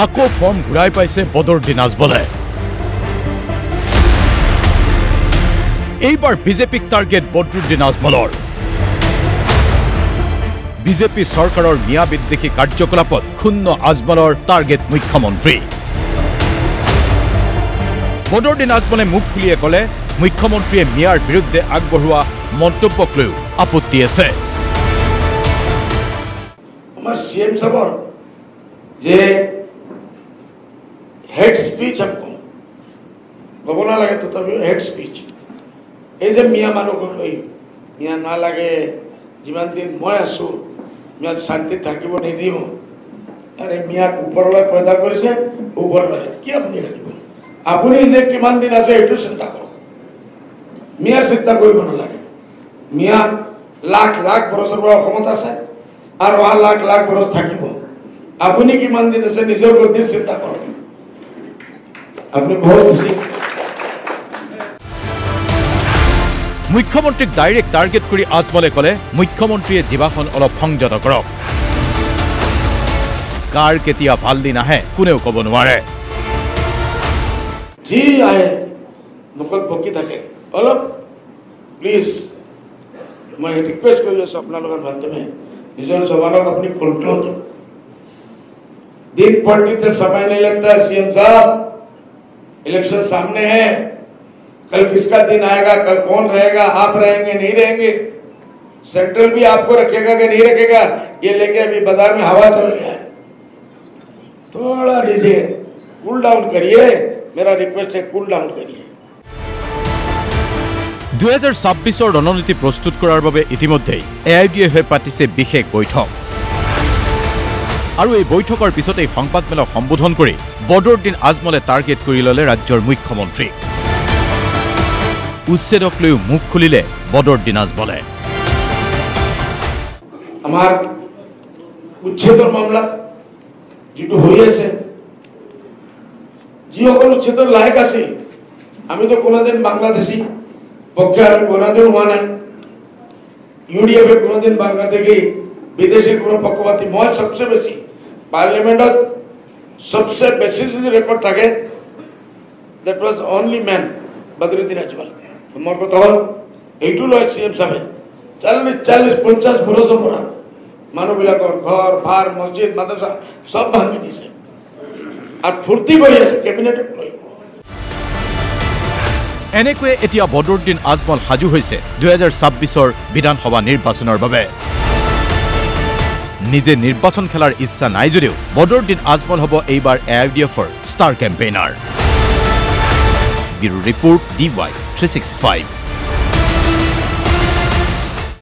আকৌ ফৰ্ম ঘূৰাই পাইছে বদৰুদ্দিন আজমলে। এইবাৰ বিজেপিক টাৰ্গেট বদৰুদ্দিন আজমলৰ। বিজেপি চৰকাৰৰ মিয়া বিদ্বেষী কাৰ্যকলাপত ক্ষুণ্ণ আজমলৰ টাৰ্গেট মুখ্যমন্ত্ৰী। বদৰুদ্দিন আজমলে মুখ খুলিয়ে ক'লে মুখ্যমন্ত্ৰীয়ে মিয়াৰ বিৰুদ্ধে আগবঢ়োৱা মন্তব্যক লৈ আপত্তি আছে। আমাৰ CM সাহেবৰ যে হেড স্পিচ हमको ক'ব নালাগে তথাপিও হেড স্পিচ এই যে মিয়া মানুহক লৈ মিয়া নালাগে যিমান দিন মই আছো মিয়া শান্তি থাকিব নিদিও আৰে মিয়াক ওপৰলৈ পয়দা কৰিছে ওপৰলৈ কি আপুনি ৰাখিব আপুনি যে কিমান দিন আছে এইটো চিন্তা কৰক মিয়া চিন্তা কৰিব নালাগে মিয়া লাখ লাখ বছৰৰ পৰা অসমত আছে আৰু লাখ লাখ বছৰ থাকিব আপুনি কিমান দিন আছে নিজৰ গতিৰ চিন্তা কৰক আপুনি বহুত বেছি মুখ্যমন্ত্ৰীক ডাইৰেক্ট টাৰ্গেট কৰি আজমলে ক'লে মুখ্যমন্ত্ৰীয়ে জিভাখন অলপ সংযত কৰক। কাৰ কেতিয়া ভাল দিন আহে কোনেও ক'ব নোৱাৰে। যি আহে মুখত বকি থাকে অলপ প্লিজ মই ৰিকুৱেষ্ট কৰি আছো আপোনালোকৰ মাধ্যমে নিজৰ জবানক আপুনি কন্ট্रोल दो। दिन पलटते समय नहीं लगता है CM साहब इलेक्शन सामने है कल किसका दिन आएगा कल कौन रहेगा आप रहेंगे नहीं रहेंगे सेंट्रल भी आपको रखेगा कि नहीं रखेगा ये लेके अभी बाजार में हवा चल गया है थोड़ा लीजिए कूल डाउन करिए मेरा रिक्वेस्ट है कूल डाउन करिए 2026 रणनीति प्रस्तुत কৰাৰ বাবে ইতিমধ্যে AIDF পাতিছে বিশেষ বৈঠক আৰু এই বৈঠকৰ পিছতে সংবাদমেলক সম্বোধন কৰি বদৰুদ্দিন আজমলে টাৰ্গেট কৰি ললে ৰাজ্যৰ মুখ্যমন্ত্ৰী উচ্ছেদক লৈ মুখ খুলিলে বদৰুদ্দিন আজমলে আমাৰ উচ্ছেদৰ মামলা যেটো হৈ আছে যিসকল উচ্ছেদৰ লায়ক আছিল আমি তো কোনোদিন বাংলাদেশী পক্ষে আর কোনোদিন হওয়া নাই ইউডিএফ কোনোদিন বাংলাদেশী বিদেশী কোনো পক্ষপাতী মই সবচেয়ে বেশি পার্লামেন্টত সবচেয়ে বেশি যদি রেকর্ড থাকে that was only man Badruddin Ajmal মোৰ কথা হল এইটো লয় CM সাহেব 40-50 বছৰৰ পৰা মানুহবিলাকৰ ঘৰ ভাৰ মছজিদ মাদ্ৰাসা সব ভাঙি দিছে আৰু ফুৰ্তি কৰি আছে কেবিনেটত লৈ এনেকৈ এতিয়া বদৰুদ্দিন আজমল সাজু হৈছে 2026 বিধানসভা নিৰ্বাচনৰ বাবে নিজে নিৰ্বাচন খেলাৰ ইচ্ছা নাই যদিও বদৰুদ্দিন আজমল হ'ব এইবাৰ AIDFৰ star campaigner. Bureau report DY 365।